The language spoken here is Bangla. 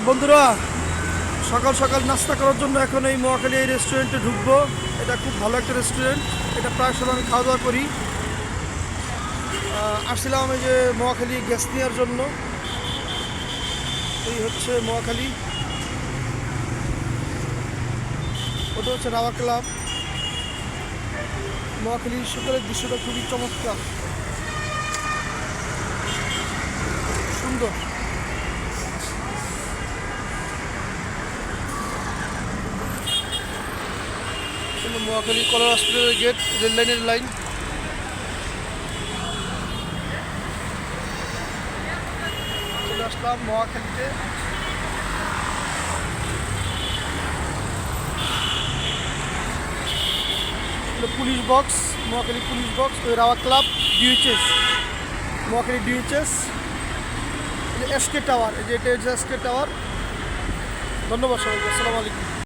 বন্ধুরা, সকাল সকাল নাস্তা করার জন্য এখন এই মহাখালী এই রেস্টুরেন্টে ঢুকবো। এটা খুব ভালো একটা রেস্টুরেন্ট। এটা প্রায় সময় আমি খাওয়া দাওয়া করি। আসছিলাম এই যে মহাখালী গ্যাস নেওয়ার জন্য। এই হচ্ছে মহাখালী, ওটা হচ্ছে রাওয়া ক্লাব। মহাখালীর সকালের দৃশ্যটা খুবই চমৎকার, সুন্দর। মহাখালী কলেজ হসপিটালের গেট, রেল লাইনের লাইন। চলে আসলাম মহাখালীতে। Police box, Mohakhali police box, Raowa club, DOHS, Mohakhali DOHS, SK tower. এই যে এটা এসকে টাওয়ার। ধন্যবাদ সবাইকে, আসসালামু আলাইকুম।